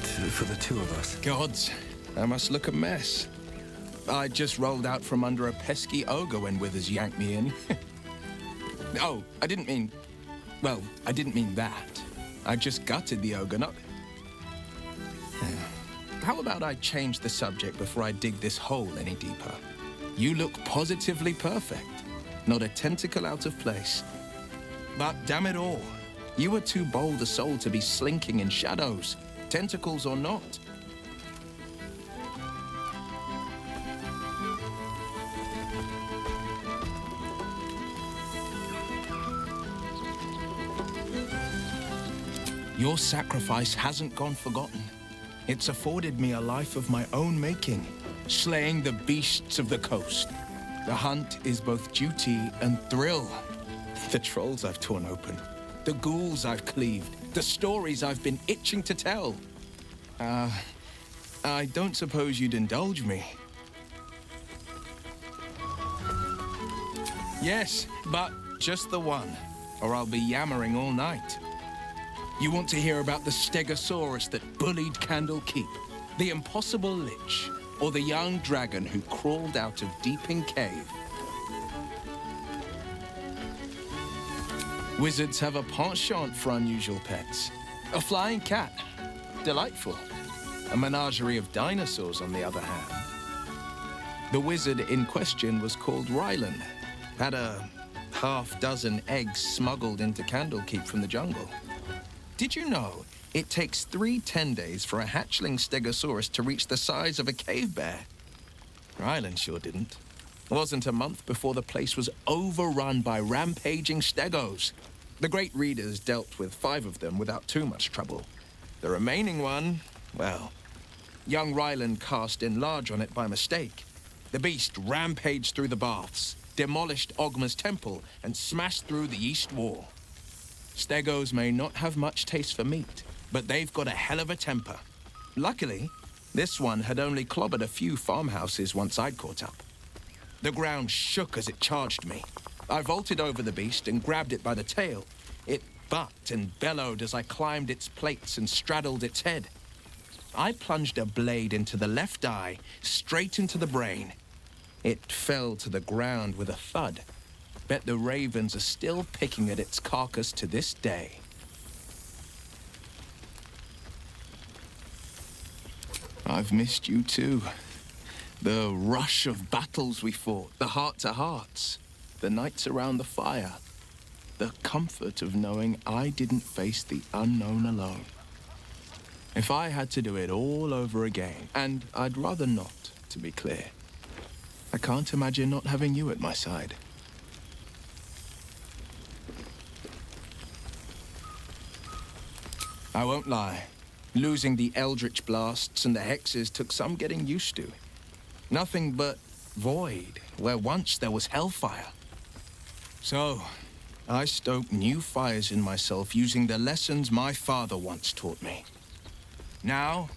for the two of us. Gods, I must look a mess. I just rolled out from under a pesky ogre when Withers yanked me in. Oh, I didn't mean... Well, I didn't mean that. I just gutted the ogre, not... How about I change the subject before I dig this hole any deeper? You look positively perfect. Not a tentacle out of place. But damn it all, you were too bold a soul to be slinking in shadows, tentacles or not. Your sacrifice hasn't gone forgotten. It's afforded me a life of my own making, slaying the beasts of the coast. The hunt is both duty and thrill. The trolls I've torn open, the ghouls I've cleaved, the stories I've been itching to tell. I don't suppose you'd indulge me. Yes, but just the one, or I'll be yammering all night. You want to hear about the stegosaurus that bullied Candle Keep, the impossible lich, or the young dragon who crawled out of Deeping Cave? Wizards have a penchant for unusual pets. A flying cat, delightful. A menagerie of dinosaurs, on the other hand. The wizard in question was called Rylan. Had a half-dozen eggs smuggled into Candlekeep from the jungle. Did you know it takes 10 days for a hatchling stegosaurus to reach the size of a cave bear? Rylan sure didn't. It wasn't a month before the place was overrun by rampaging stegos. The great readers dealt with 5 of them without too much trouble. The remaining one, well, young Rylan cast in large on it by mistake. The beast rampaged through the baths, demolished Ogma's temple, and smashed through the east wall. Stegos may not have much taste for meat, but they've got a hell of a temper. Luckily, this one had only clobbered a few farmhouses once I'd caught up. The ground shook as it charged me. I vaulted over the beast and grabbed it by the tail. It bucked and bellowed as I climbed its plates and straddled its head. I plunged a blade into the left eye, straight into the brain. It fell to the ground with a thud. Bet the ravens are still picking at its carcass to this day. I've missed you too. The rush of battles we fought, the heart-to-hearts, the nights around the fire, the comfort of knowing I didn't face the unknown alone. If I had to do it all over again, and I'd rather not, to be clear, I can't imagine not having you at my side. I won't lie. Losing the eldritch blasts and the hexes took some getting used to. Nothing but void, where once there was hellfire. So, I stoked new fires in myself using the lessons my father once taught me. Now,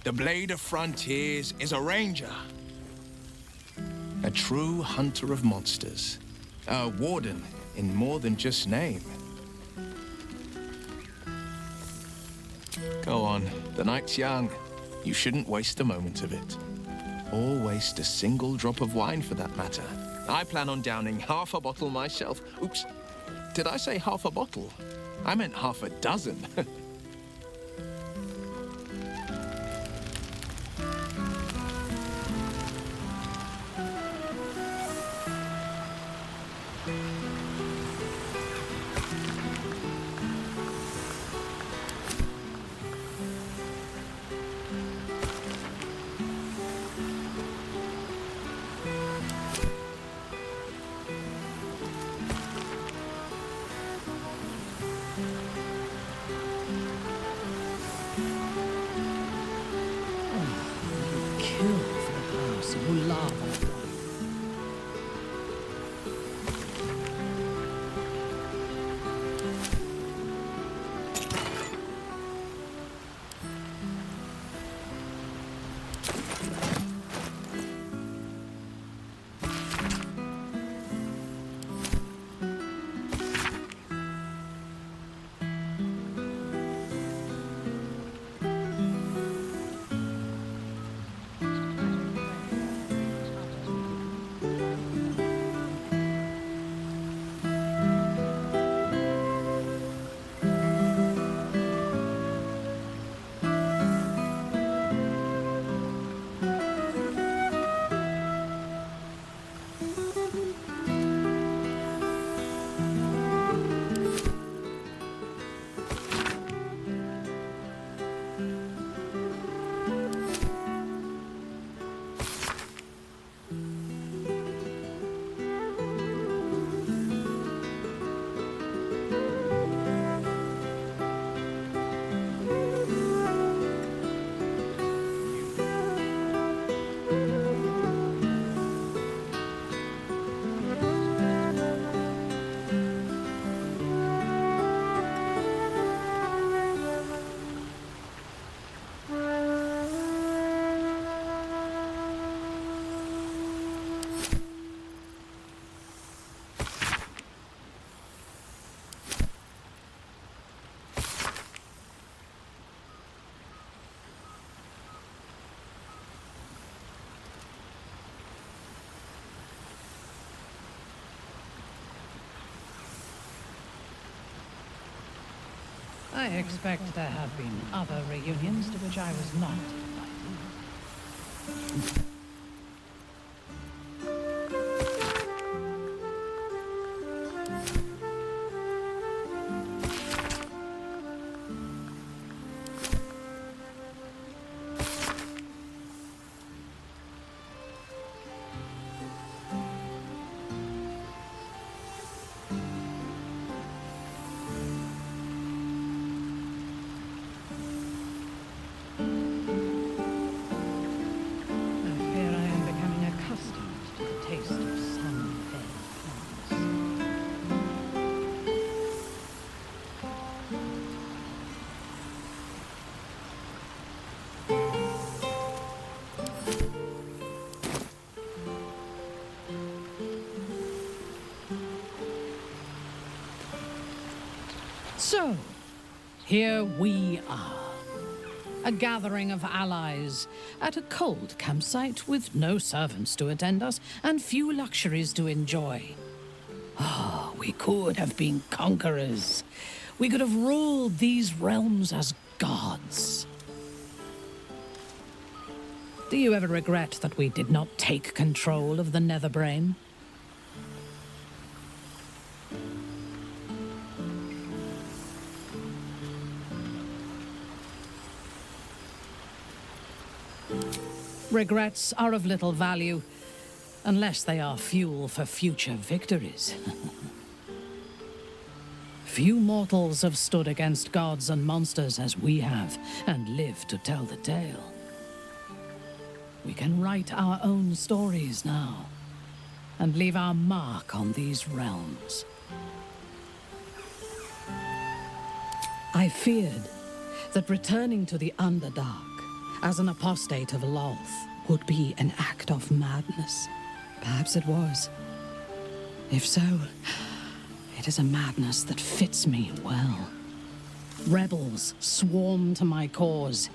the Blade of Frontiers is a ranger. A true hunter of monsters. A warden in more than just name. Go on, the night's young. You shouldn't waste a moment of it. Or waste a single drop of wine for that matter. I plan on downing half a bottle myself. Oops, did I say half a bottle? I meant half a dozen. I expect there have been other reunions to which I was not invited. So, here we are. A gathering of allies at a cold campsite with no servants to attend us and few luxuries to enjoy. Oh, we could have been conquerors. We could have ruled these realms as gods. Do you ever regret that we did not take control of the Netherbrain? Regrets are of little value, unless they are fuel for future victories. Few mortals have stood against gods and monsters as we have, and lived to tell the tale. We can write our own stories now, and leave our mark on these realms. I feared that returning to the Underdark as an apostate of Lolth would be an act of madness. Perhaps it was. If so, it is a madness that fits me well. Rebels swarm to my cause,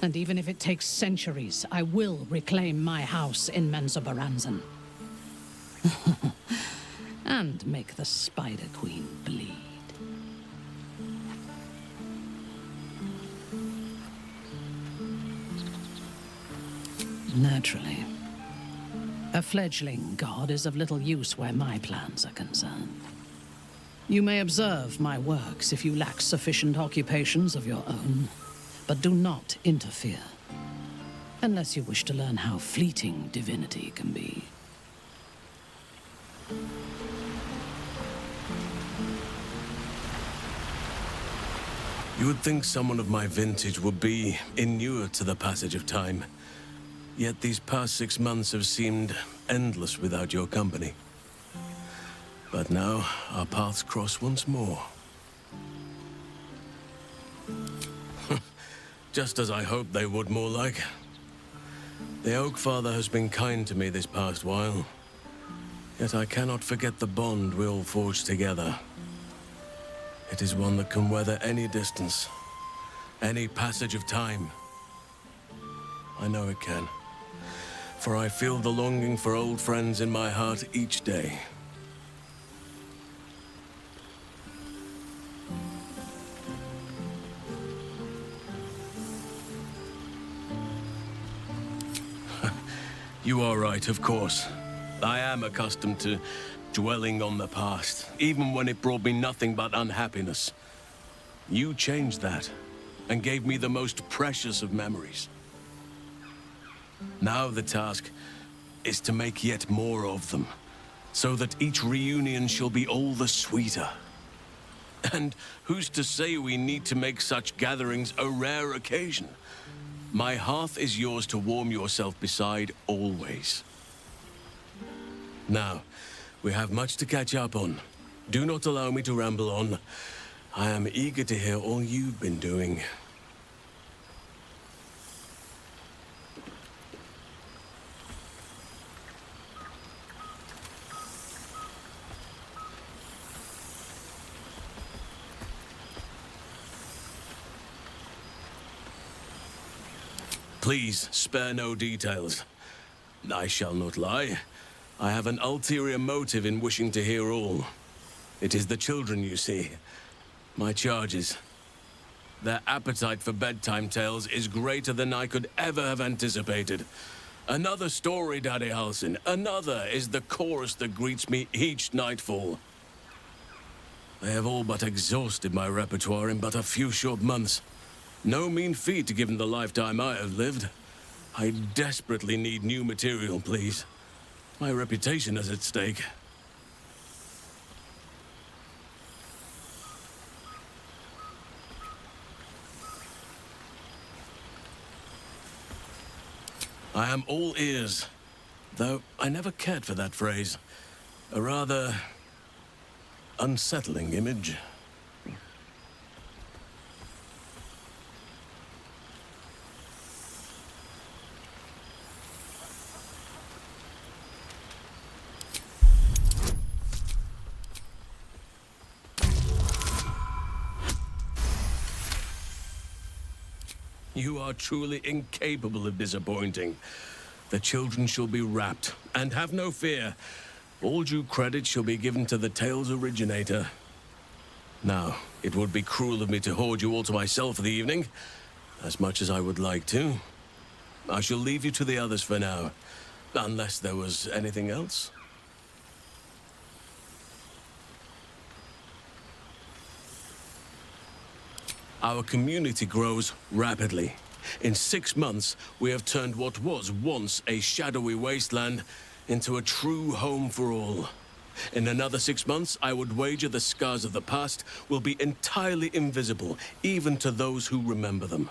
and even if it takes centuries, I will reclaim my house in Menzoberranzan. And make the Spider Queen bleed. Naturally. A fledgling god is of little use where my plans are concerned. You may observe my works if you lack sufficient occupations of your own, but do not interfere, unless you wish to learn how fleeting divinity can be. You would think someone of my vintage would be inured to the passage of time. Yet these past 6 months have seemed endless without your company. But now, our paths cross once more. Just as I hoped they would, more like. The Oak Father has been kind to me this past while. Yet I cannot forget the bond we all forged together. It is one that can weather any distance, any passage of time. I know it can. For I feel the longing for old friends in my heart each day. You are right, of course. I am accustomed to dwelling on the past, even when it brought me nothing but unhappiness. You changed that, and gave me the most precious of memories. Now the task is to make yet more of them, so that each reunion shall be all the sweeter. And who's to say we need to make such gatherings a rare occasion? My hearth is yours to warm yourself beside always. Now, we have much to catch up on. Do not allow me to ramble on. I am eager to hear all you've been doing. Please, spare no details. I shall not lie. I have an ulterior motive in wishing to hear all. It is the children, you see. My charges. Their appetite for bedtime tales is greater than I could ever have anticipated. Another story, Daddy Halsin. Another is the chorus that greets me each nightfall. They have all but exhausted my repertoire in but a few short months. No mean feat given the lifetime I have lived. I desperately need new material, please. My reputation is at stake. I am all ears, though I never cared for that phrase. A rather unsettling image. You are truly incapable of disappointing. The children shall be wrapped, and have no fear. All due credit shall be given to the tale's originator. Now, it would be cruel of me to hoard you all to myself for the evening, as much as I would like to. I shall leave you to the others for now, unless there was anything else. Our community grows rapidly. In 6 months, we have turned what was once a shadowy wasteland into a true home for all. In another 6 months, I would wager the scars of the past will be entirely invisible, even to those who remember them.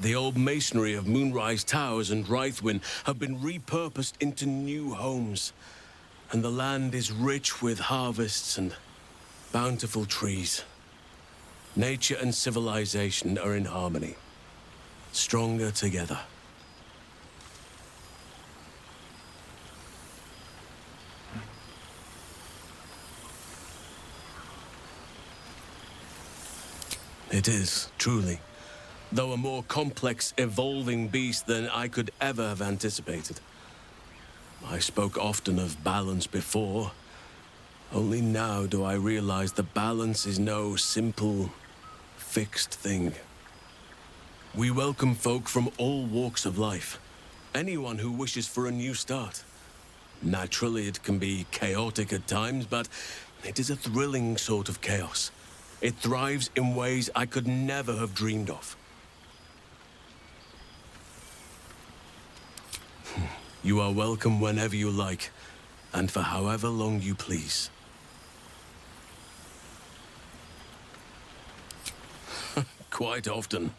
The old masonry of Moonrise Towers and Rythwin have been repurposed into new homes, and the land is rich with harvests and bountiful trees. Nature and civilization are in harmony, stronger together. It is, truly, though a more complex, evolving beast than I could ever have anticipated. I spoke often of balance before. Only now do I realize that balance is no simple, fixed thing. We welcome folk from all walks of life. Anyone who wishes for a new start. Naturally, it can be chaotic at times, but it is a thrilling sort of chaos. It thrives in ways I could never have dreamed of. You are welcome whenever you like, and for however long you please. Quite often.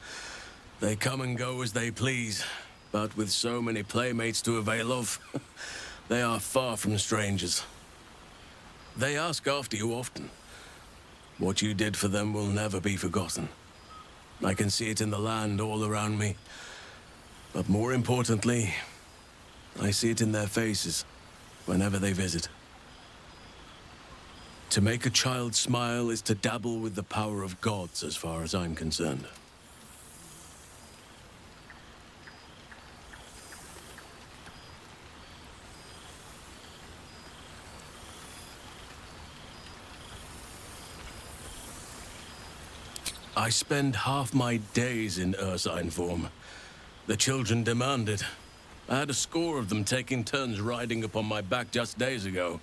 They come and go as they please, but with so many playmates to avail of, they are far from strangers. They ask after you often. What you did for them will never be forgotten. I can see it in the land all around me. But more importantly, I see it in their faces whenever they visit. To make a child smile is to dabble with the power of gods, as far as I'm concerned. I spend half my days in Ursine form. The children demand it. I had a score of them taking turns riding upon my back just days ago.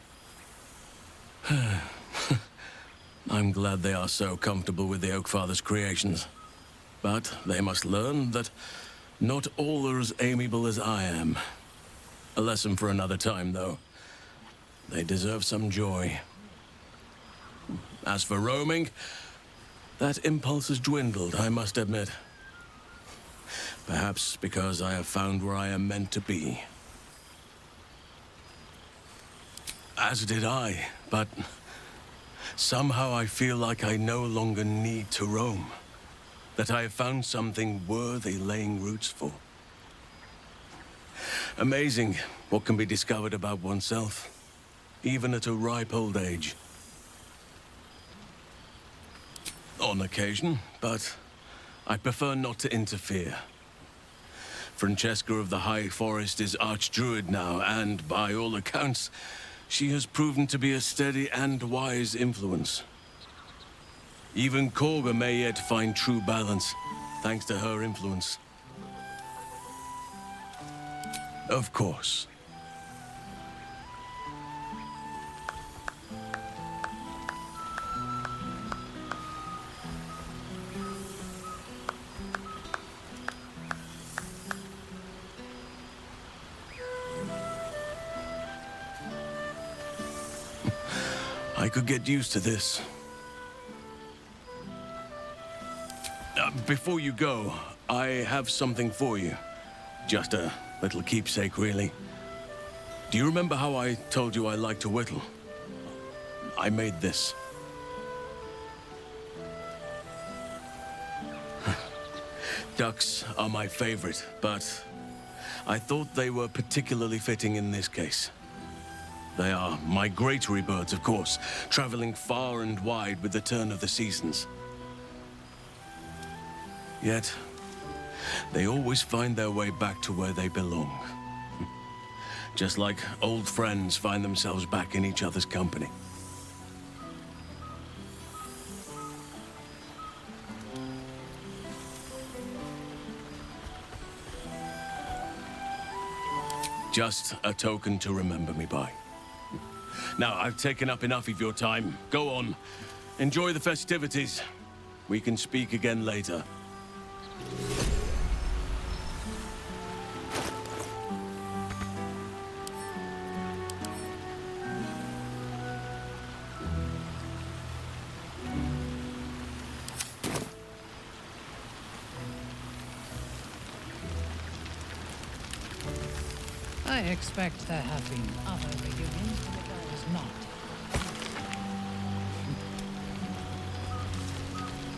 I'm glad they are so comfortable with the Oakfather's creations. But they must learn that not all are as amiable as I am. A lesson for another time, though. They deserve some joy. As for roaming, that impulse has dwindled, I must admit. Perhaps because I have found where I am meant to be. As did I, but somehow I feel like I no longer need to roam. That I have found something worthy laying roots for. Amazing what can be discovered about oneself, even at a ripe old age. On occasion, but I prefer not to interfere. Francesca of the High Forest is Archdruid now, and by all accounts, she has proven to be a steady and wise influence. Even Korga may yet find true balance, thanks to her influence. Of course. I could get used to this. Before you go, I have something for you. Just a little keepsake, really. Do you remember how I told you I like to whittle? I made this. Ducks are my favorite, but I thought they were particularly fitting in this case. They are migratory birds, of course, traveling far and wide with the turn of the seasons. Yet, they always find their way back to where they belong. Just like old friends find themselves back in each other's company. Just a token to remember me by. Now, I've taken up enough of your time. Go on. Enjoy the festivities. We can speak again later. I expect there have been other reunions, but there is not.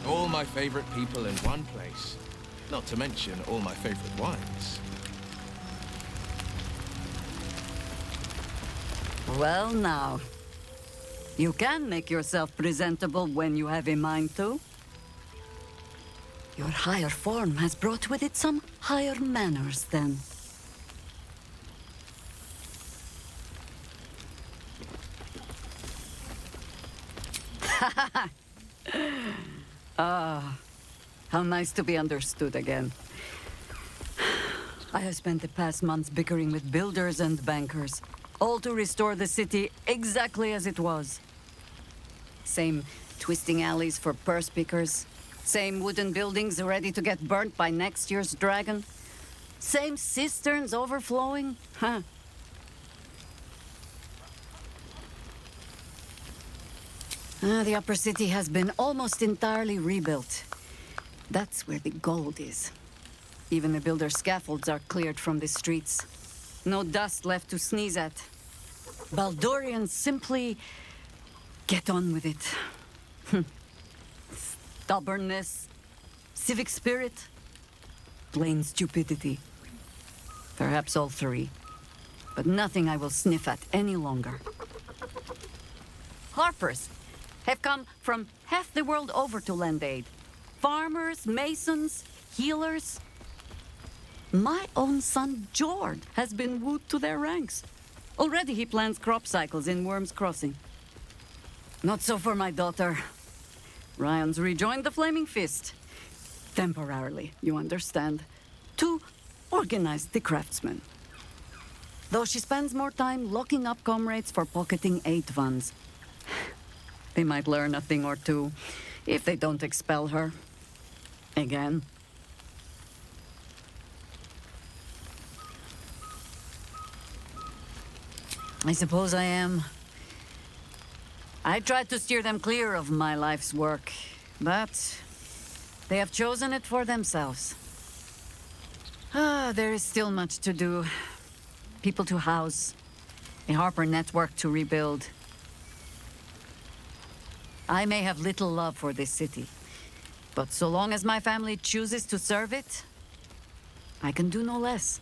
All my favorite people in one place. Not to mention all my favorite wines. Well now, you can make yourself presentable when you have a mind to. Your higher form has brought with it some higher manners then. How nice to be understood again. I have spent the past months bickering with builders and bankers, all to restore the city exactly as it was. Same twisting alleys for purse pickers, same wooden buildings ready to get burnt by next year's dragon, same cisterns overflowing. The upper city has been almost entirely rebuilt. That's where the gold is. Even the builder's scaffolds are cleared from the streets. No dust left to sneeze at. Baldurians simply get on with it. Stubbornness, civic spirit, plain stupidity. Perhaps all three. But nothing I will sniff at any longer. Harpers have come from half the world over to lend aid. Farmers, masons, healers. My own son, Jord, has been wooed to their ranks. Already he plans crop cycles in Worm's Crossing. Not so for my daughter. Ryan's rejoined the Flaming Fist. Temporarily, you understand. To organize the craftsmen. Though she spends more time locking up comrades for pocketing aid funds. They might learn a thing or two, if they don't expel her. Again. I suppose I am. I tried to steer them clear of my life's work, but they have chosen it for themselves. There is still much to do. People to house, a Harper network to rebuild. I may have little love for this city, but so long as my family chooses to serve it, I can do no less.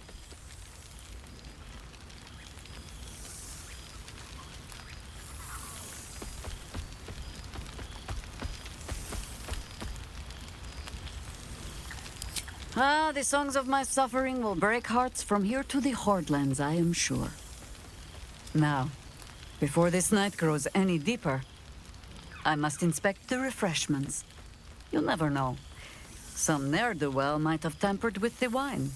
The songs of my suffering will break hearts from here to the Hordelands, I am sure. Now, before this night grows any deeper, I must inspect the refreshments. You'll never know. Some ne'er-do-well might have tampered with the wine.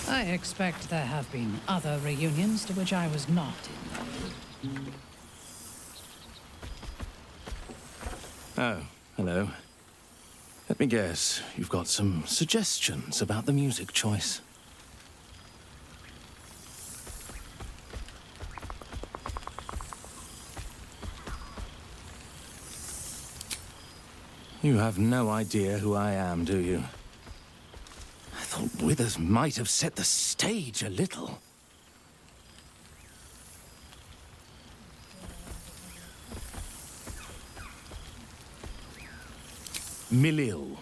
I expect there have been other reunions to which I was not invited. Oh, hello. Let me guess, you've got some suggestions about the music choice. You have no idea who I am, do you? I thought Withers might have set the stage a little. Milil.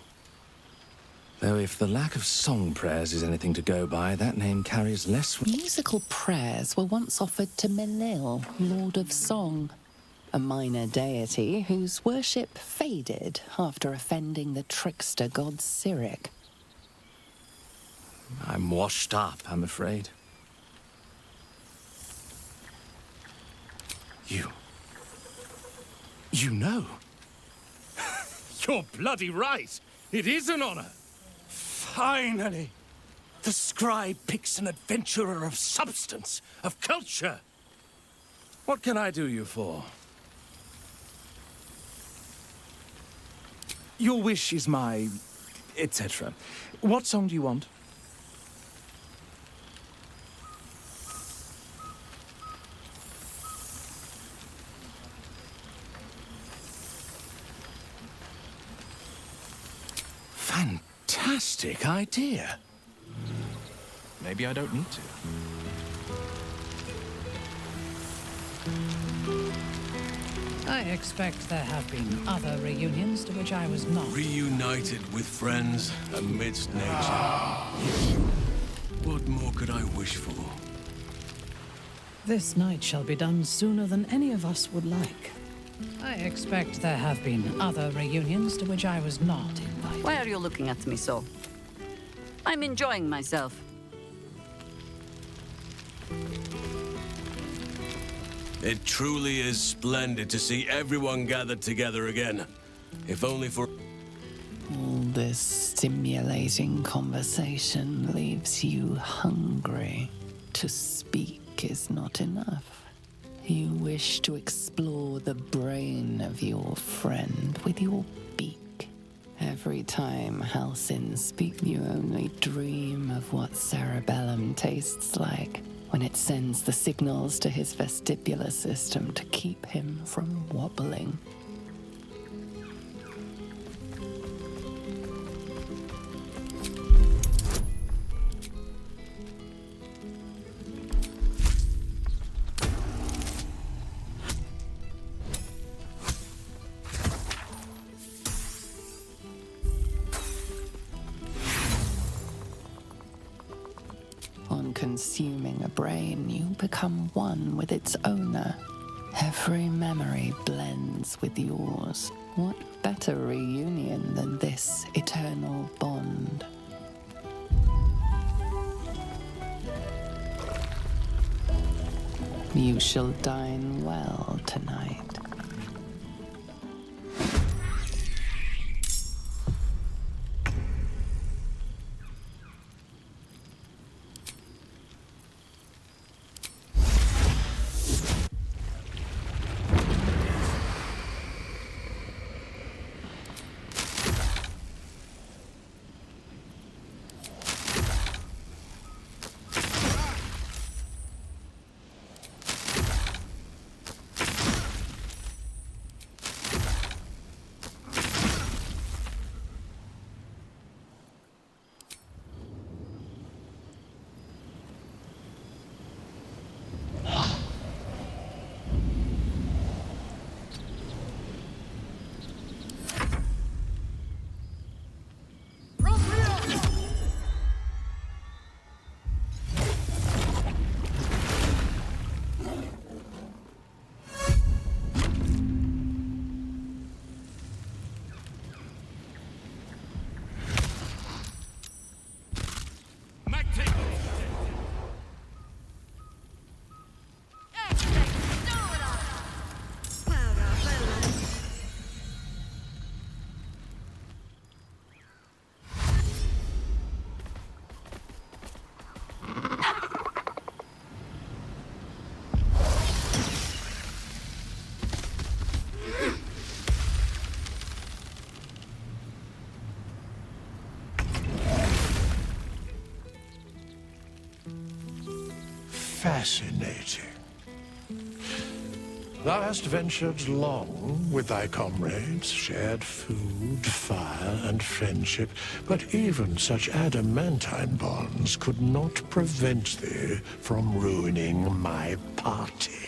Though if the lack of song prayers is anything to go by, that name carries less... Musical prayers were once offered to Menil, Lord of Song, a minor deity whose worship faded after offending the trickster god Cyric. I'm washed up, I'm afraid. You know? You're bloody right! It is an honor! Finally! The scribe picks an adventurer of substance, of culture! What can I do you for? Your wish is my... etc. What song do you want? Fantastic idea. Maybe I don't need to. I expect there have been other reunions to which I was not. Reunited with friends amidst nature. What more could I wish for? This night shall be done sooner than any of us would like. I expect there have been other reunions to which I was not invited. Why are you looking at me so? I'm enjoying myself. It truly is splendid to see everyone gathered together again. If only for... All this stimulating conversation leaves you hungry. To speak is not enough. You wish to explore the brain of your friend with your beak. Every time Halcyon speaks, you only dream of what cerebellum tastes like when it sends the signals to his vestibular system to keep him from wobbling. On consuming a brain, you become one with its owner. Every memory blends with yours. What better reunion than this eternal bond? You shall dine well tonight. fascinating. Thou hast ventured long with thy comrades, shared food, fire, and friendship, but even such adamantine bonds could not prevent thee from ruining my party.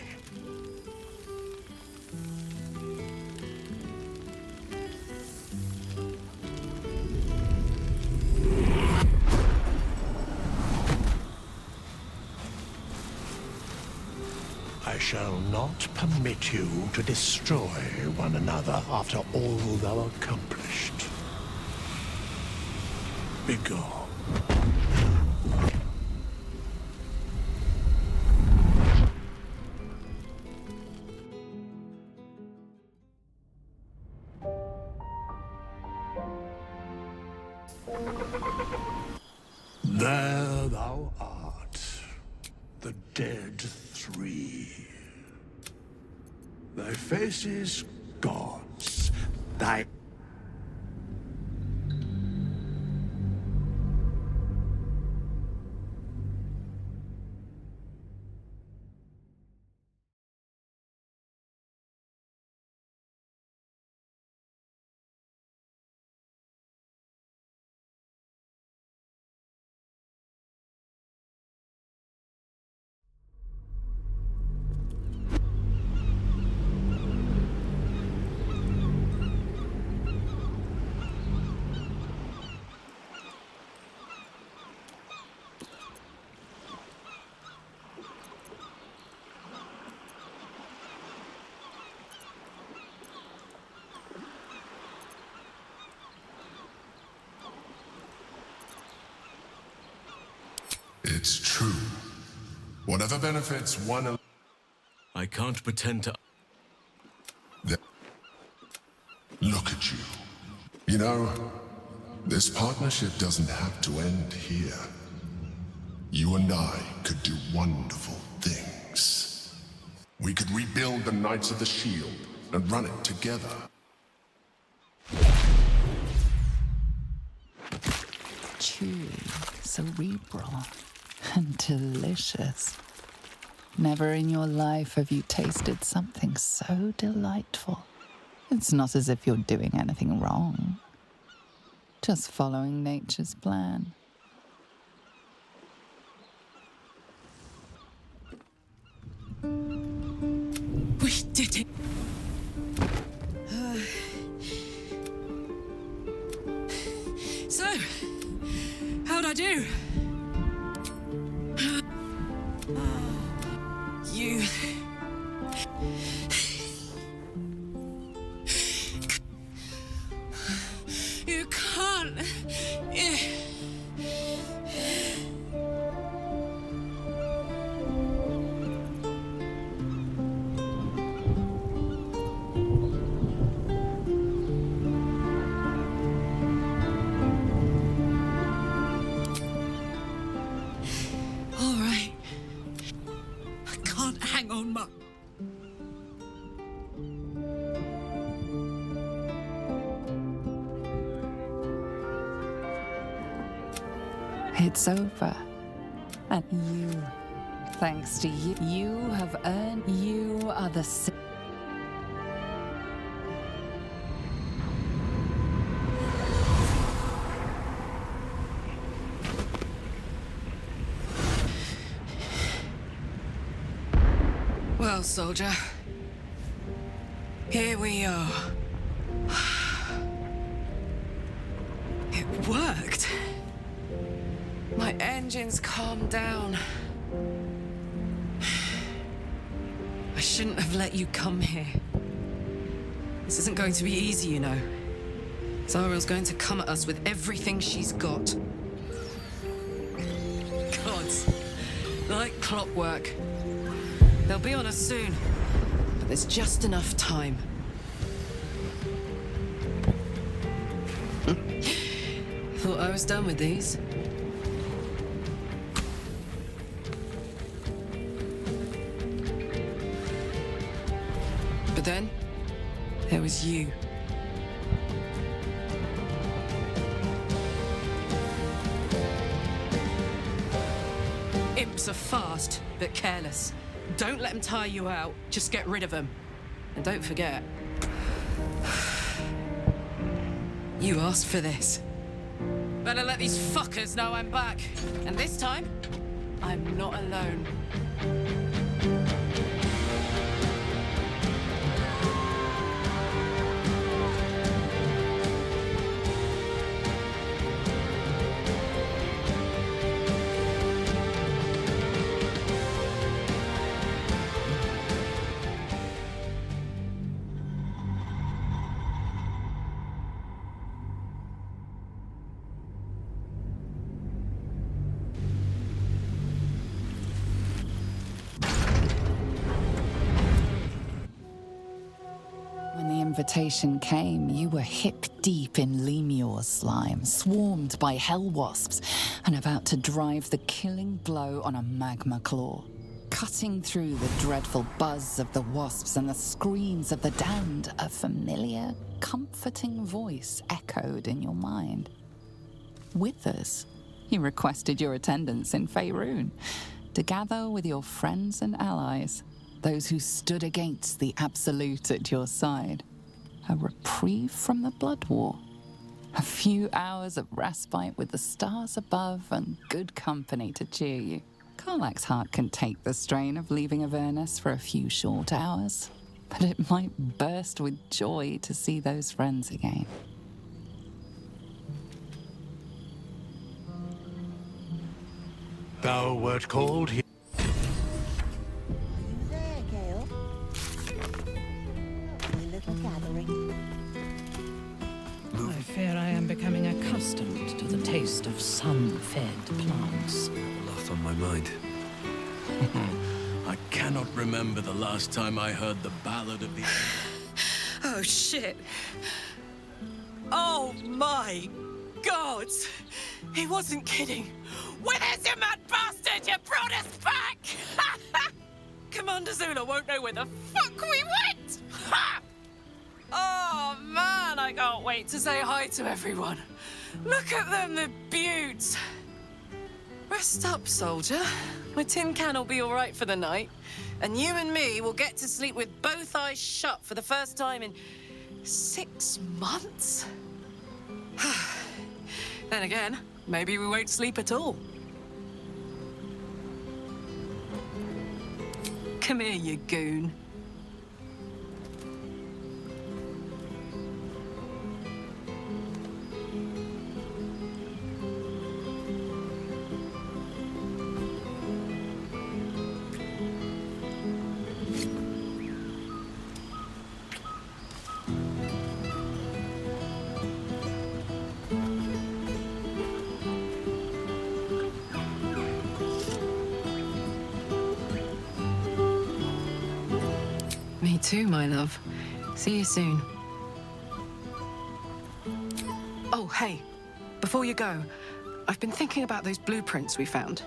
I shall not permit you to destroy one another after all thou accomplished. Begone. There thou art, the dead three. Thy face is God's, thy... It's true. Whatever benefits one... I can't pretend to... Look at you. You know, this partnership doesn't have to end here. You and I could do wonderful things. We could rebuild the Knights of the Shield and run it together. Chewy, cerebral, and delicious. Never in your life have you tasted something so delightful. It's not as if you're doing anything wrong. Just following nature's plan. We did it. So, how'd I do? You... You can't... All right. I can't hang on much. It's over. And you, thanks to you, you have earned, you are the... Well, soldier, here we are. It worked. My engines calmed down. I shouldn't have let you come here. This isn't going to be easy, you know. Zariel's going to come at us with everything she's got. Gods, like clockwork. They'll be on us soon, but there's just enough time. Thought I was done with these. But then, there was you. Imps orcs are fast, but careless. Don't let them tire you out. Just get rid of them. And don't forget, you asked for this. Better let these fuckers know I'm back. And this time, I'm not alone. When the invitation came, you were hip-deep in Lemure slime, swarmed by hell wasps, and about to drive the killing blow on a magma claw. Cutting through the dreadful buzz of the wasps and the screams of the damned, a familiar, comforting voice echoed in your mind. Withers, he requested your attendance in Faerun, to gather with your friends and allies, those who stood against the Absolute at your side. A reprieve from the Blood War. A few hours of respite with the stars above and good company to cheer you. Karlach's heart can take the strain of leaving Avernus for a few short hours, but it might burst with joy to see those friends again. Thou wert called here. I fear I am becoming accustomed to the taste of sun-fed plants. A lot on my mind. I cannot remember the last time I heard the ballad of the... Oh, shit. Oh, my God. He wasn't kidding. Withers, you mad bastard! You brought us back! Commander Zula won't know where the fuck we went! Ha! Oh, man, I can't wait to say hi to everyone. Look at them, the beauts. Rest up, soldier. My tin can will be all right for the night. And you and me will get to sleep with both eyes shut for the first time in 6 months? Then again, maybe we won't sleep at all. Come here, you goon. Me too, my love. See you soon. Oh, hey. Before you go, I've been thinking about those blueprints we found.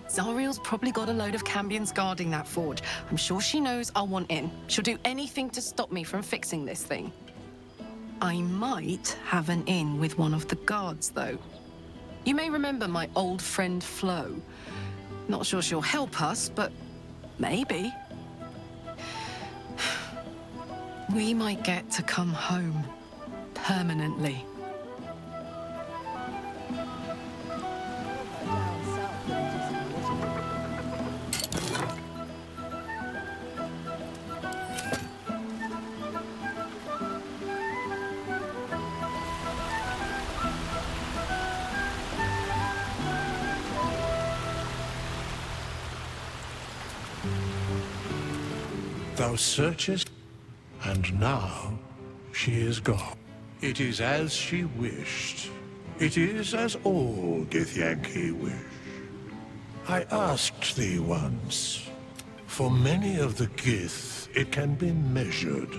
Zariel's probably got a load of Cambions guarding that forge. I'm sure she knows I'll want in. She'll do anything to stop me from fixing this thing. I might have an in with one of the guards, though. You may remember my old friend Flo. Not sure she'll help us, but maybe. We might get to come home permanently. Thou searchest, and now she is gone. It is as she wished. It is as all Githyanki wish. I asked thee once. For many of the Gith, it can be measured.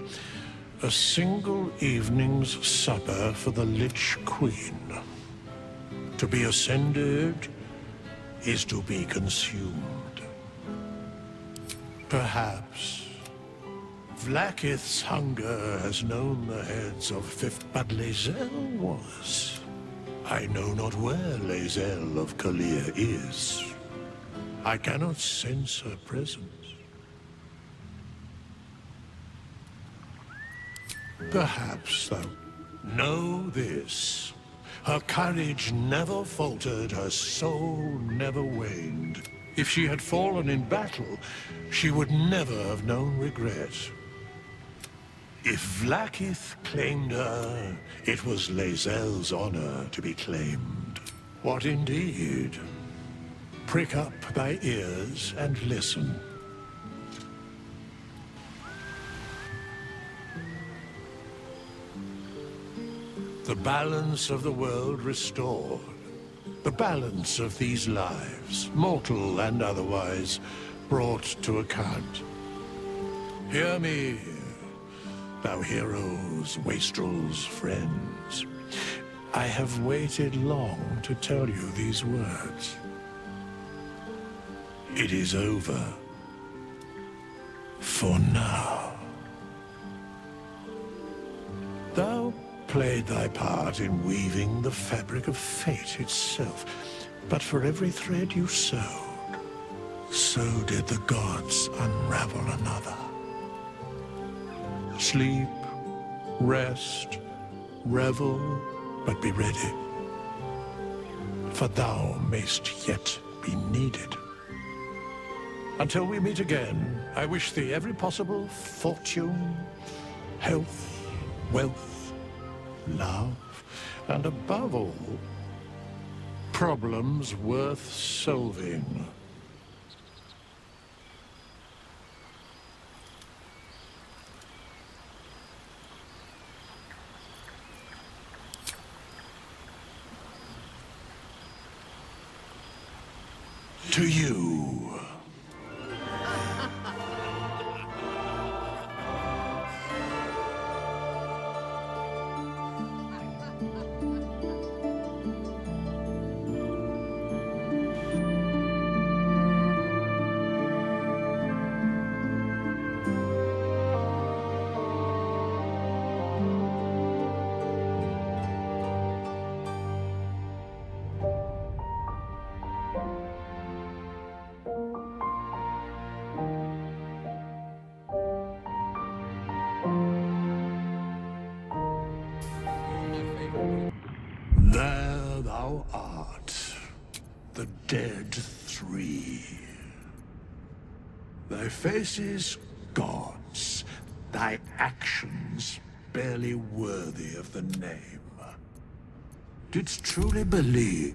A single evening's supper for the Lich Queen. To be ascended is to be consumed. Perhaps Vlaakith's hunger has known the heads of fifth, but Lae'zel was. I know not where Lae'zel of Kalir is. I cannot sense her presence. Perhaps, though. Know this. Her courage never faltered, her soul never waned. If she had fallen in battle, she would never have known regret. If Vlaakith claimed her, it was Lae'zel's honor to be claimed. What indeed? Prick up thy ears and listen. The balance of the world restored. The balance of these lives, mortal and otherwise, brought to account. Hear me, thou heroes, wastrels, friends. I have waited long to tell you these words. It is over. For now. Thou played thy part in weaving the fabric of fate itself, but for every thread you sewed, so did the gods unravel another. Sleep, rest, revel, but be ready, for thou mayst yet be needed. Until we meet again, I wish thee every possible fortune, health, wealth, love, and above all, problems worth solving. To you. There thou art, the dead three. Thy faces gods, thy actions barely worthy of the name. Didst truly believe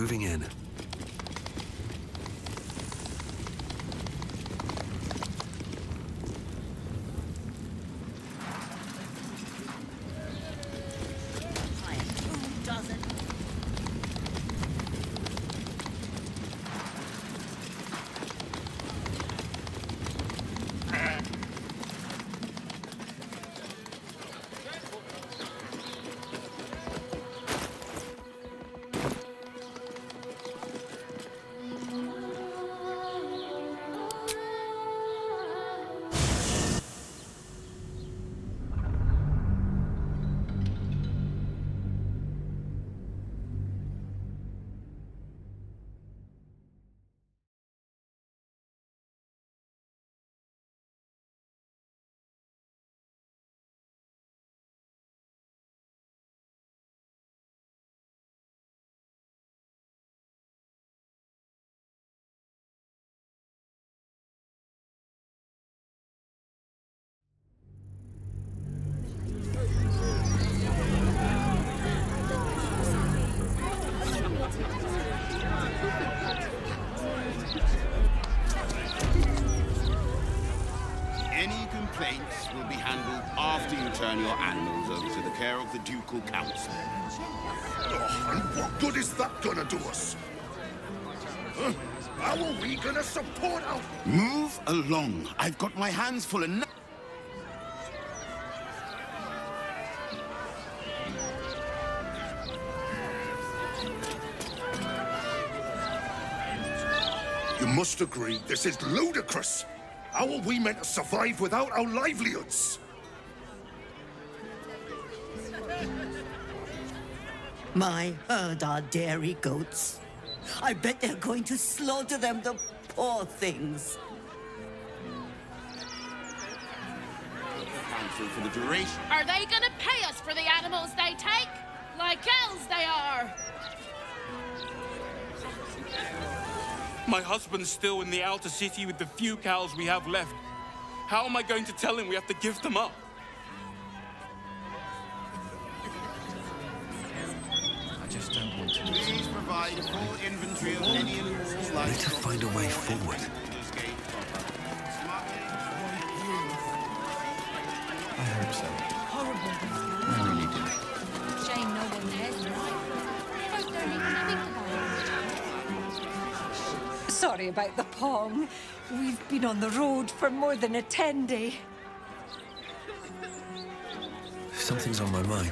moving in. Any complaints will be handled after you turn your animals over to the care of the Ducal Council. Oh, and what good is that gonna do us? Huh? How are we gonna support our... Move along. I've got my hands full enough. You must agree, this is ludicrous. How are we meant to survive without our livelihoods? My herd are dairy goats. I bet they're going to slaughter them, the poor things. Council for the duration. Are they gonna pay us for the animals they take? Like elves they are! My husband's still in the outer city with the few cows we have left. How am I going to tell him we have to give them up? I just don't want to lose. Please provide a full inventory of any animals like... We need to find a way forward. I hope so. Horrible. I really do. Shame no one cares, right? Folk don't even think about it. Sorry about the pong. We've been on the road for more than a 10-day. Something's on my mind.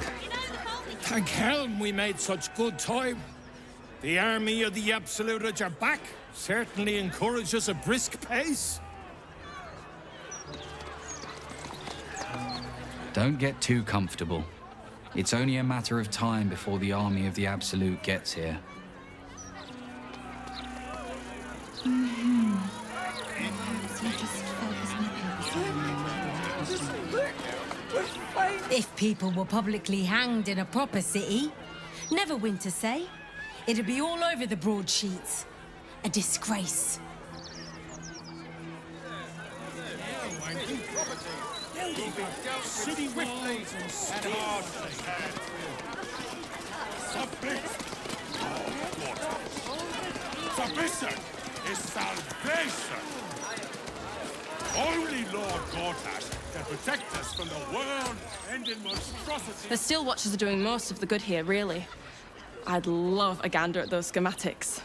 Thank Helm we made such good time. The army of the Absolute are back. Certainly encourages a brisk pace. Don't get too comfortable. It's only a matter of time before the army of the Absolute gets here. If people were publicly hanged in a proper city, never win to say, it'd be all over the broadsheets. A disgrace. City walls and stars. Submission is salvation. Only Lord Gortash can protect us from the world-ending monstrosity. The Steel Watchers are doing most of the good here, really. I'd love a gander at those schematics.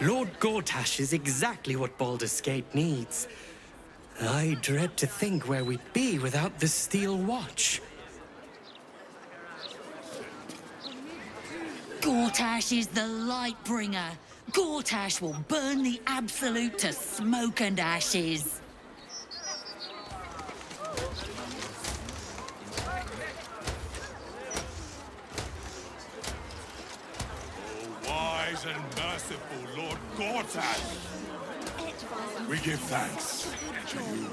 Lord Gortash is exactly what Baldur's Gate needs. I dread to think where we'd be without the Steel Watch. Gortash is the light bringer. Gortash will burn the Absolute to smoke and ashes. Wise and merciful Lord Gortash, we give thanks to you.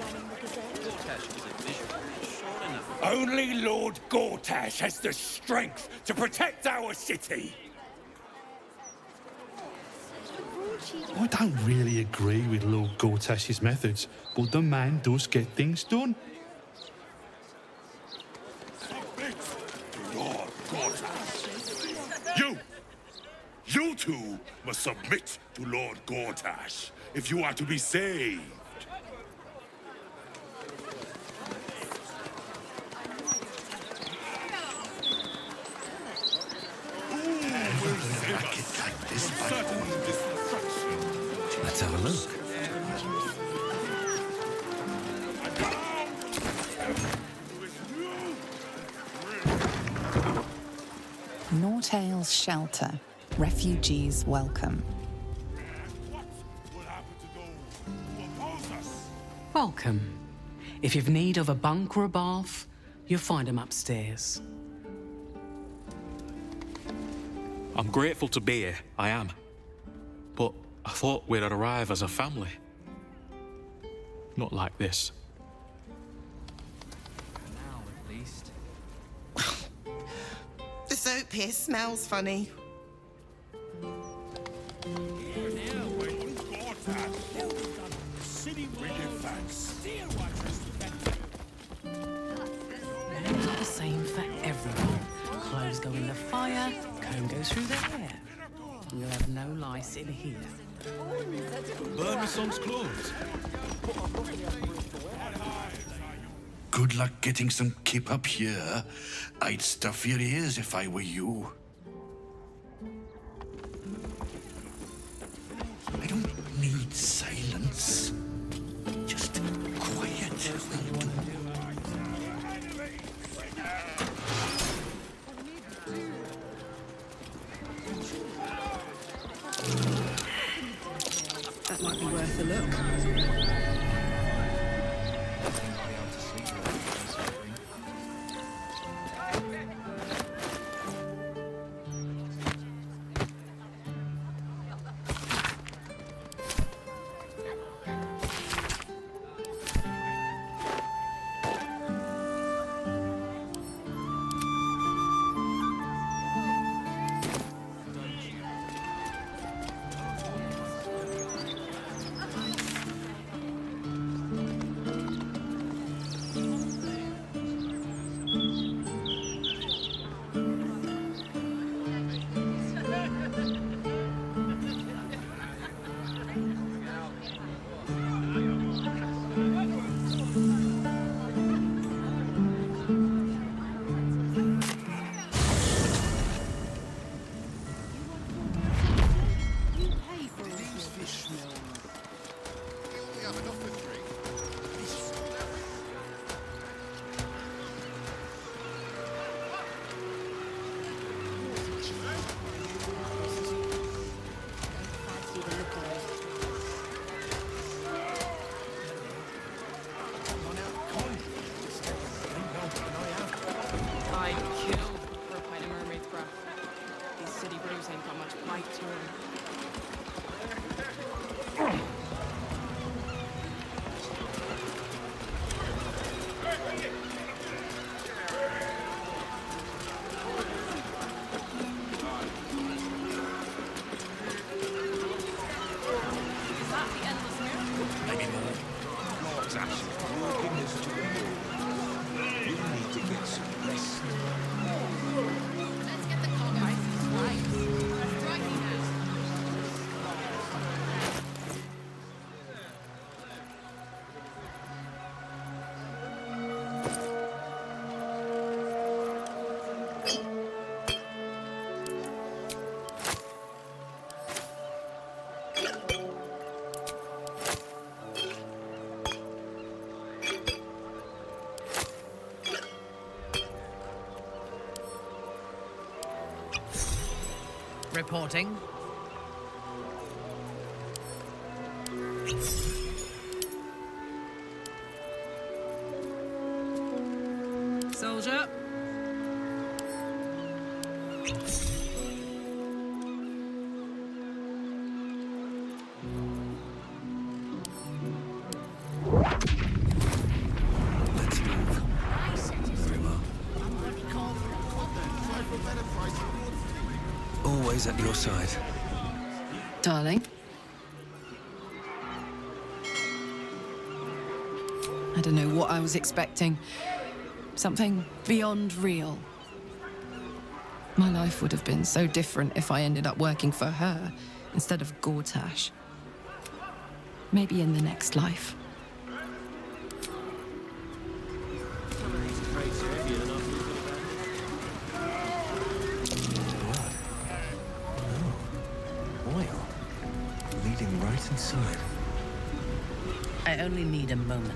Only Lord Gortash has the strength to protect our city. I don't really agree with Lord Gortash's methods, but the man does get things done. Submit to Lord Gortash. You two must submit to Lord Gortash if you are to be saved. Let's have a look. Nortale's shelter. Refugees welcome. Welcome. If you've need of a bunk or a bath, you'll find them upstairs. I'm grateful to be here, I am. But I thought we'd arrive as a family. Not like this. Now, at least. The soap here smells funny. The same for everyone. Clothes go in the fire, comb goes through their hair. You'll have no lice in here. Burn my son's clothes. Good luck getting some kip up here. I'd stuff your ears if I were you. I don't need silence. Just quiet will do. That might be worth a look. Reporting. Soldier. Let's move. Very well. Always at your side. Darling. I don't know what I was expecting. Something beyond real. My life would have been so different if I ended up working for her instead of Gortash. Maybe in the next life. Oil. Leading right inside. I only need a moment.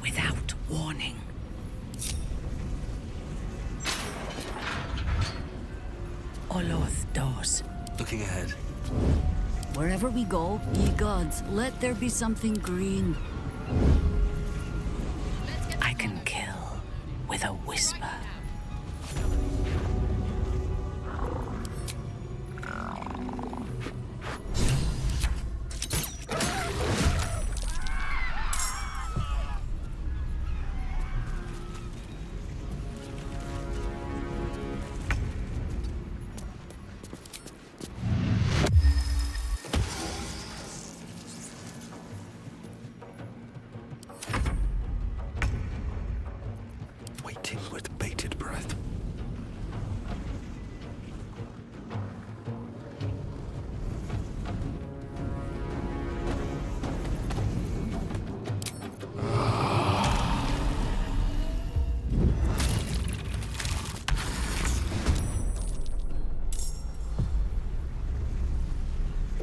Without warning. Oloth doors. Looking ahead. Wherever we go, ye gods, let there be something green. I can kill with a whisper. Waiting with bated breath.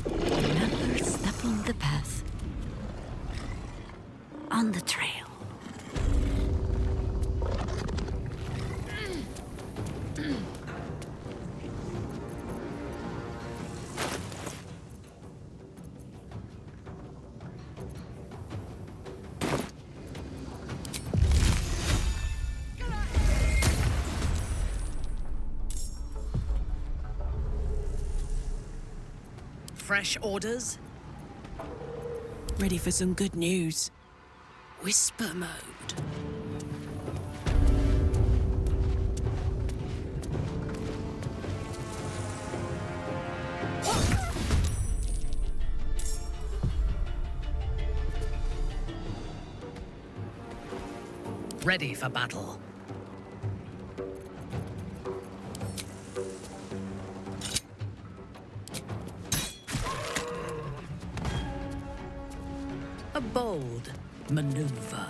Another step on the path. On the trail. Fresh orders? Ready for some good news. Whisper mode. Ready for battle. A bold maneuver.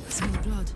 Some blood.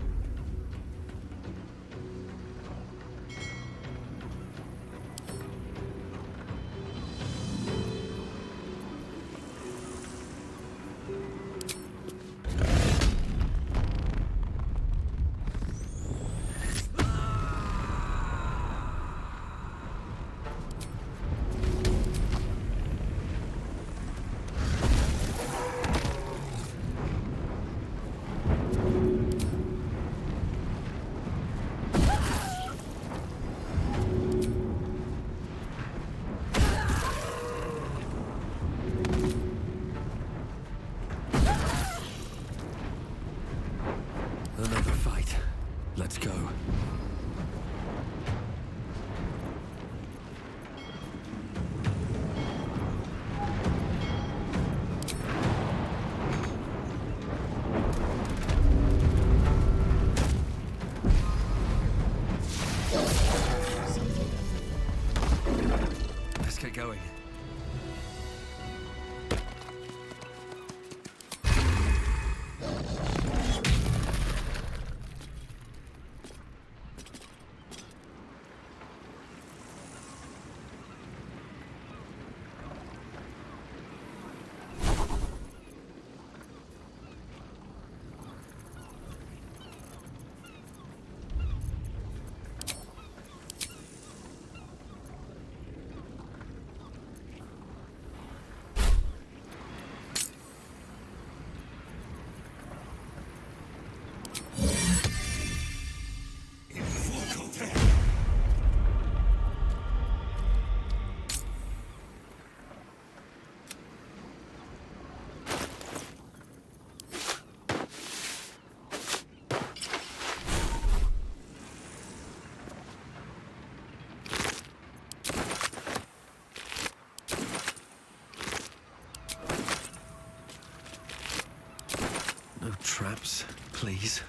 traps, please.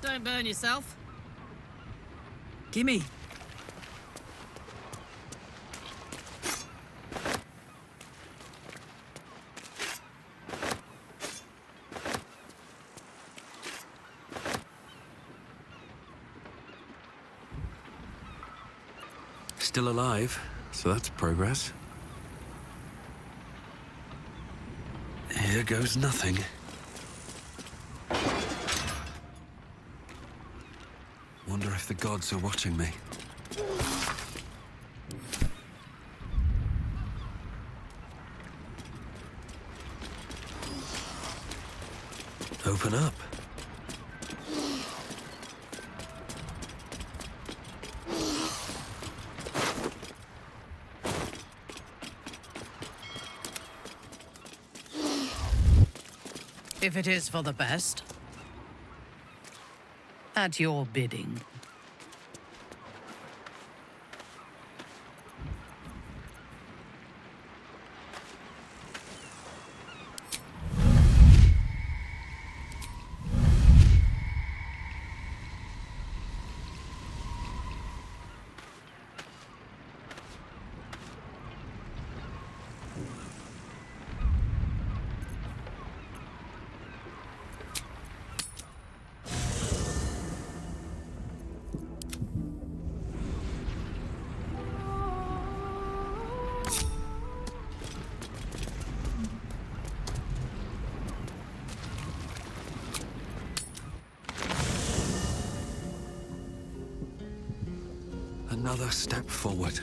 Don't burn yourself. Gimme. Still alive, so that's progress. Here goes nothing. Wonder if the gods are watching me. Open up. If it is for the best. At your bidding. Another step forward.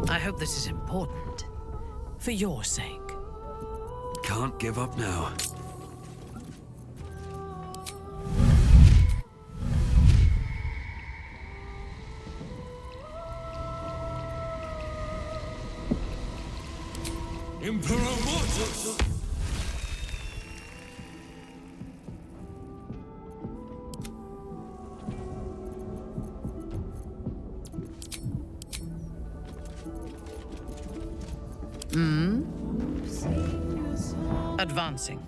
I hope this is important. For your sake. Can't give up now. Emperor Mortis! Advancing.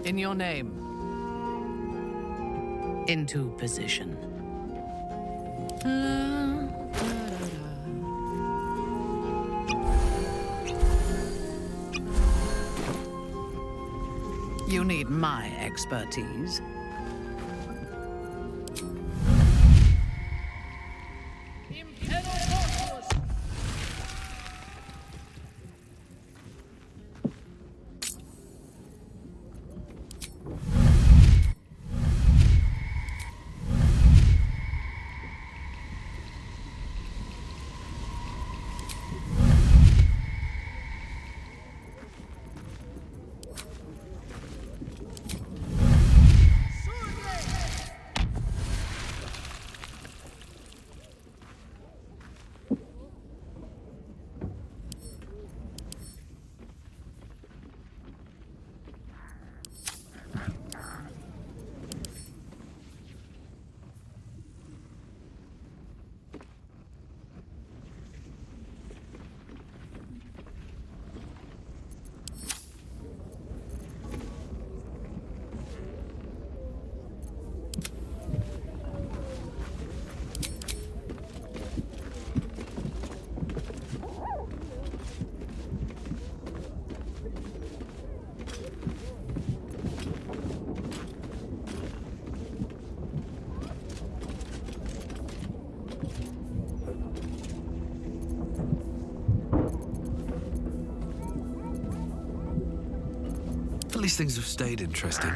In your name. Into position. You need my expertise. At least things have stayed interesting.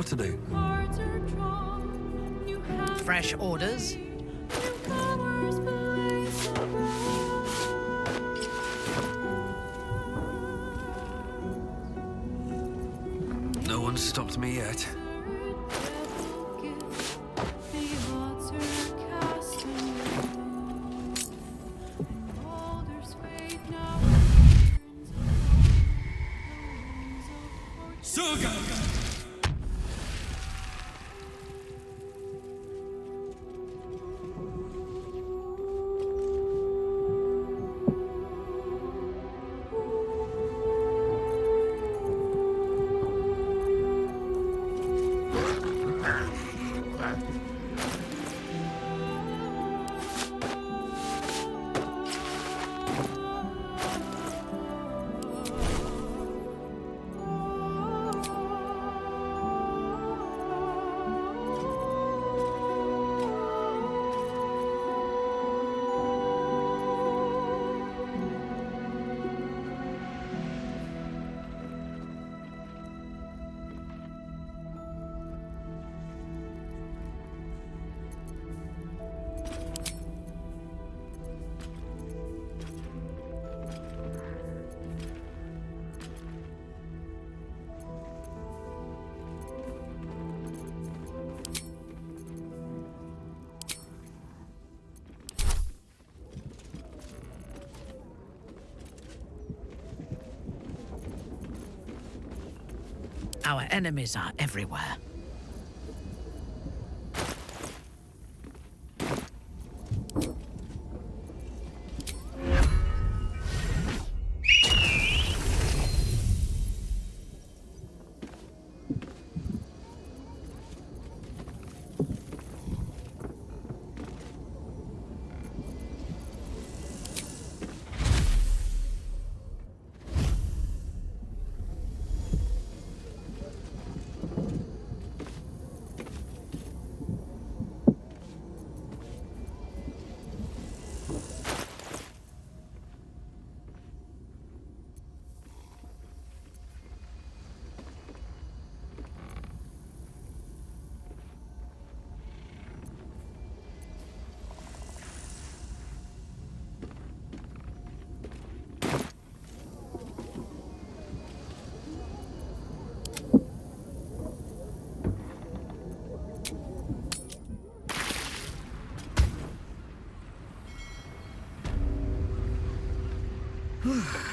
What to do? Fresh orders? No one's stopped me yet. Our enemies are everywhere.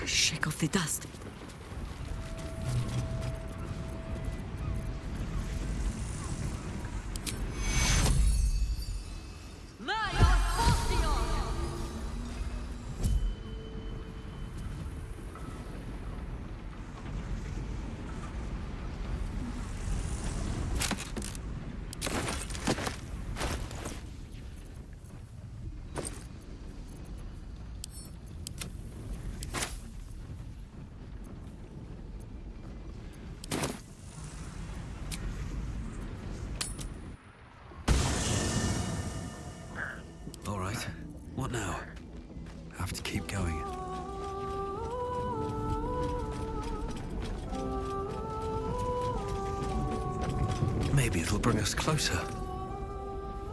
Shake off the dust. All right. What now? Have to keep going. Maybe it'll bring us closer.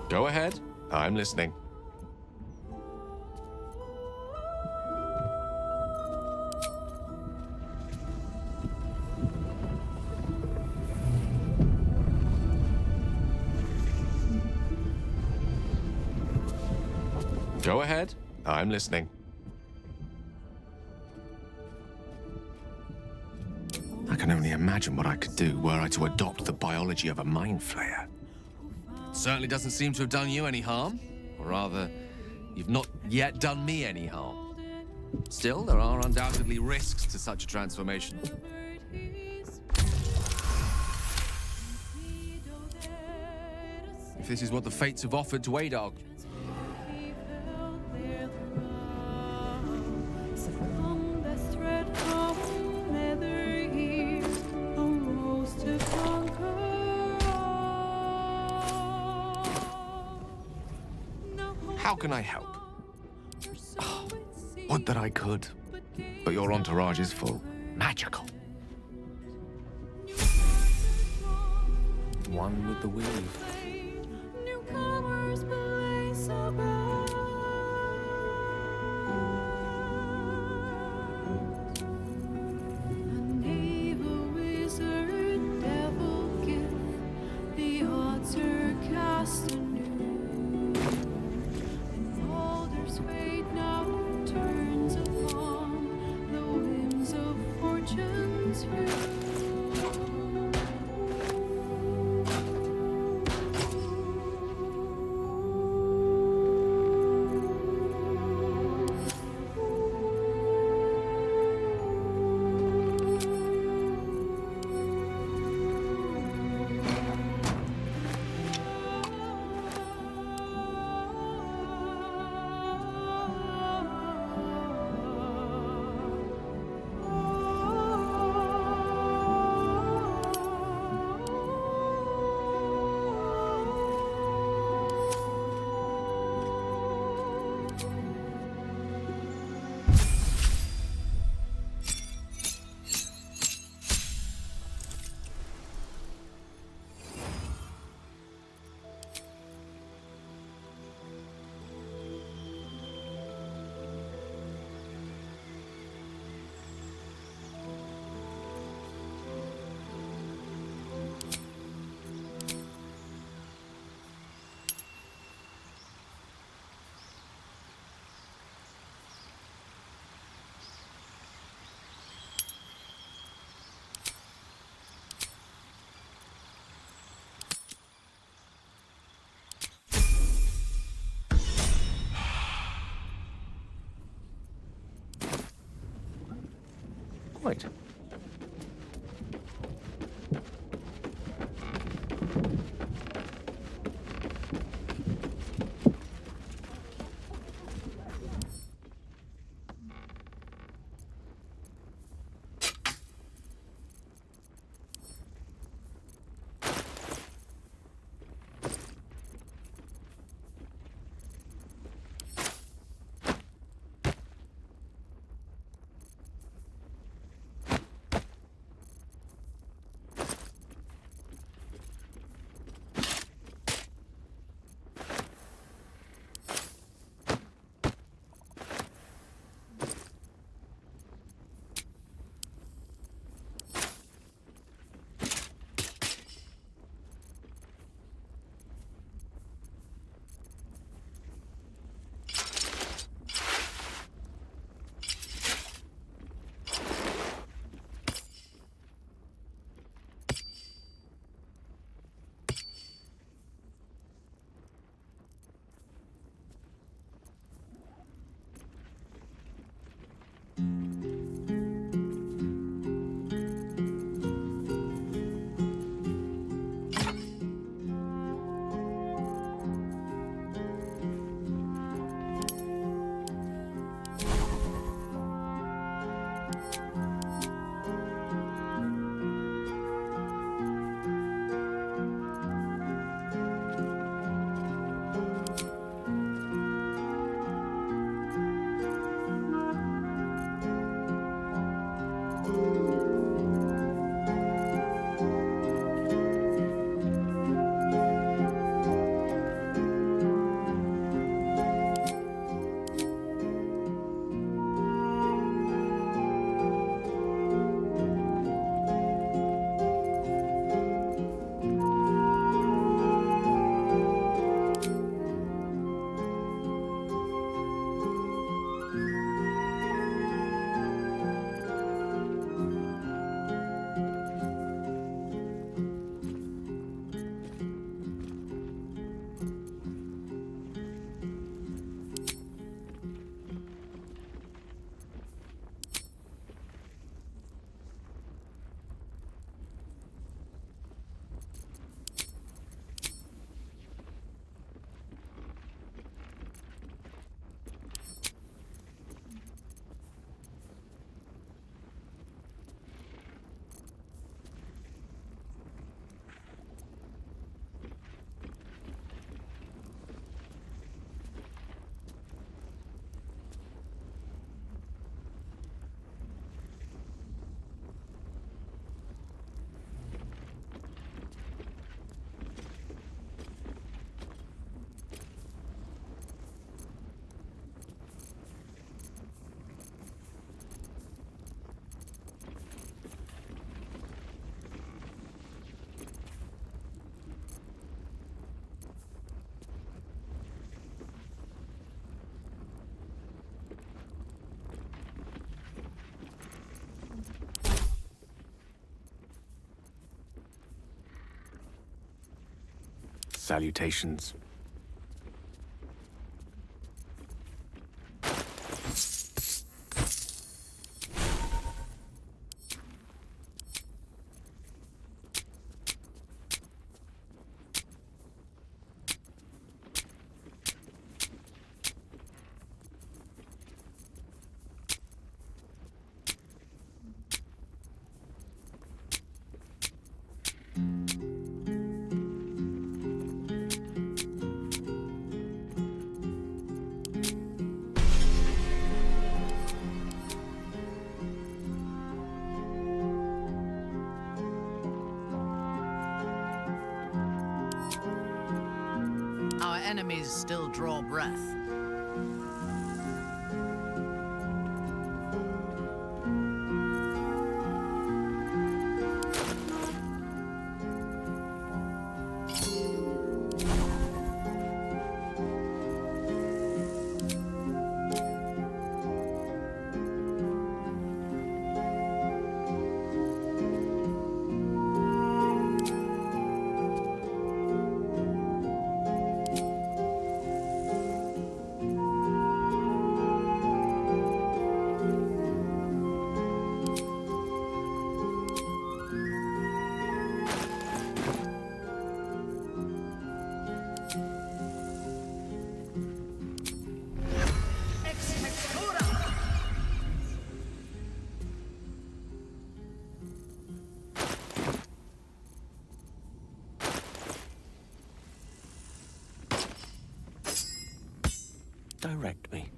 Go ahead. I'm listening. Go ahead. I'm listening. I can only imagine what I could do were I to adopt the biology of a mind flayer. It certainly doesn't seem to have done you any harm. Or rather, you've not yet done me any harm. Still, there are undoubtedly risks to such a transformation. If this is what the fates have offered to Adar, how can I help? Oh, would that I could. But your entourage is full. Magical. one with the weave. Newcomers blaze above. An evil wizard, devil gift, the odds are cast anew. And Baldur's fate now turns upon the whims of fortune's view. Right. Salutations. Our enemies still draw breath. Direct me.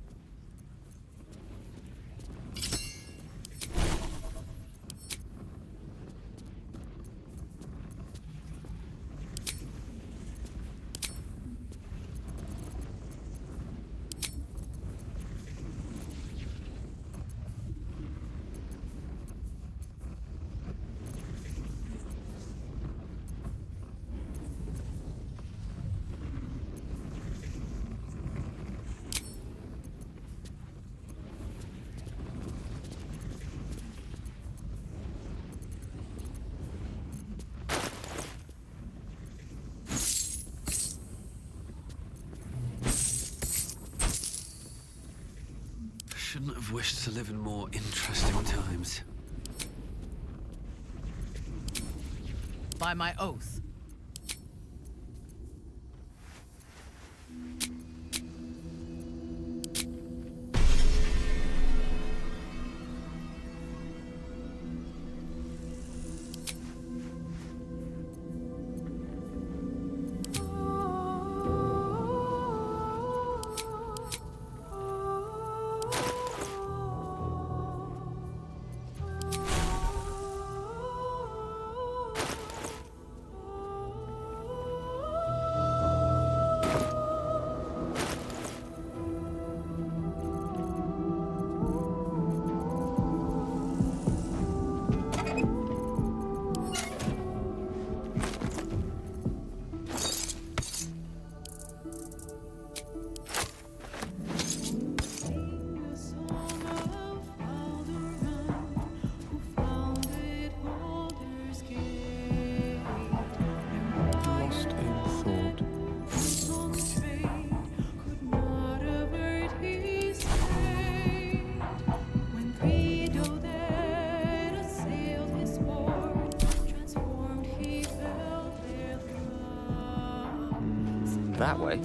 Shouldn't have wished to live in more interesting times. By my oath. That way.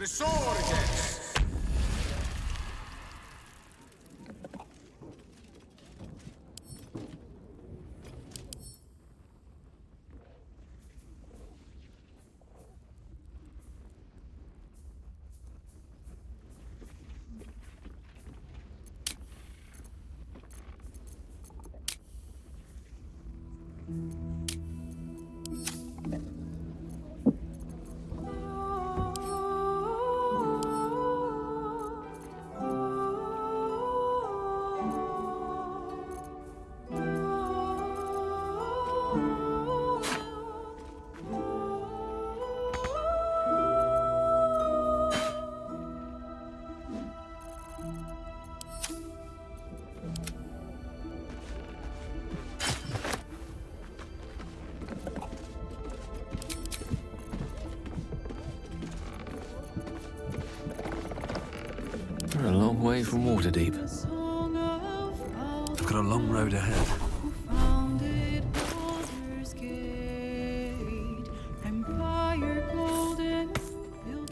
Resurgence! We're a long way from Waterdeep. I've got a long road ahead.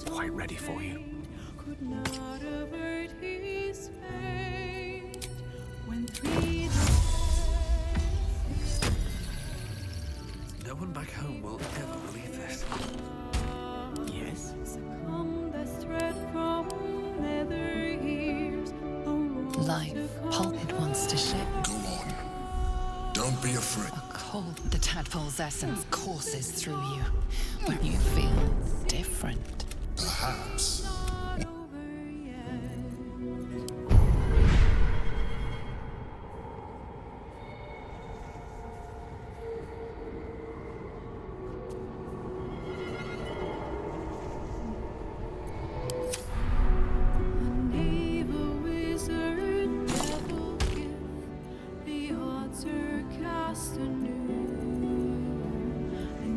Quite ready for you. No one back home will ever believe this. Yes? Life, pulp it wants to share. Go on. Don't be afraid. A cold, the tadpole's essence courses through you, but you feel different. Perhaps.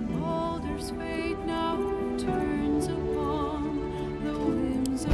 Baldur's fate now turns upon the whims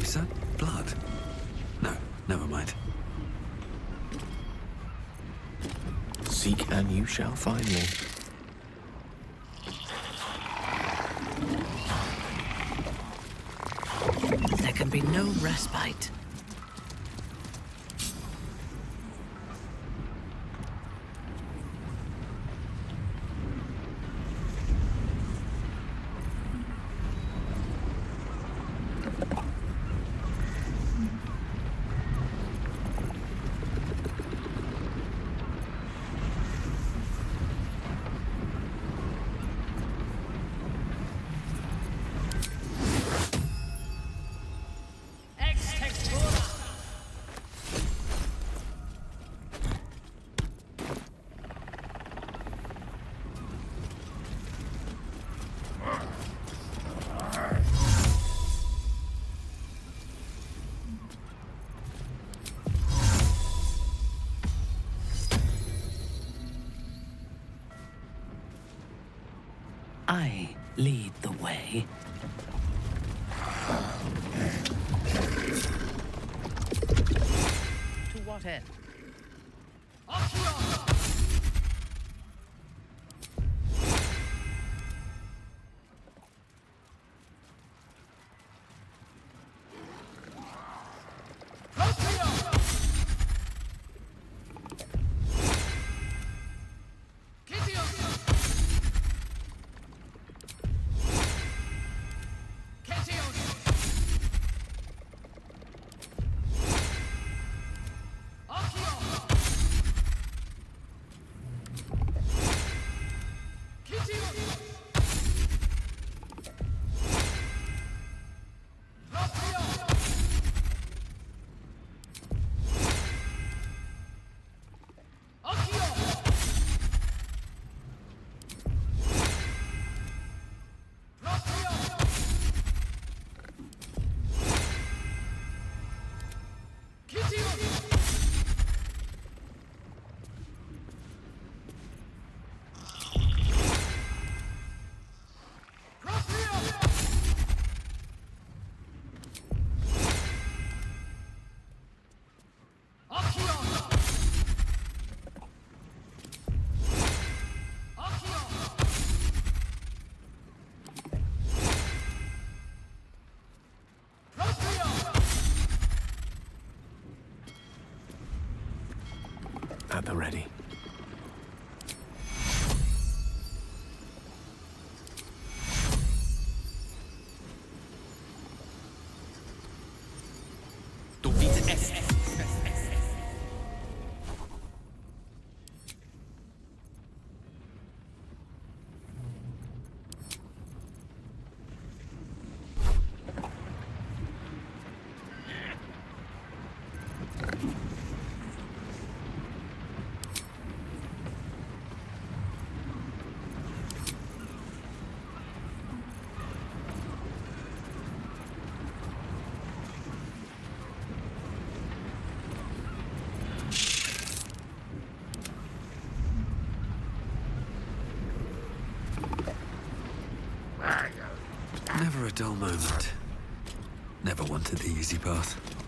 Is that blood? No, never mind. Seek and you shall find me. There can be no respite. I lead the way. To what end? At the ready. Never a dull moment. Never wanted the easy path.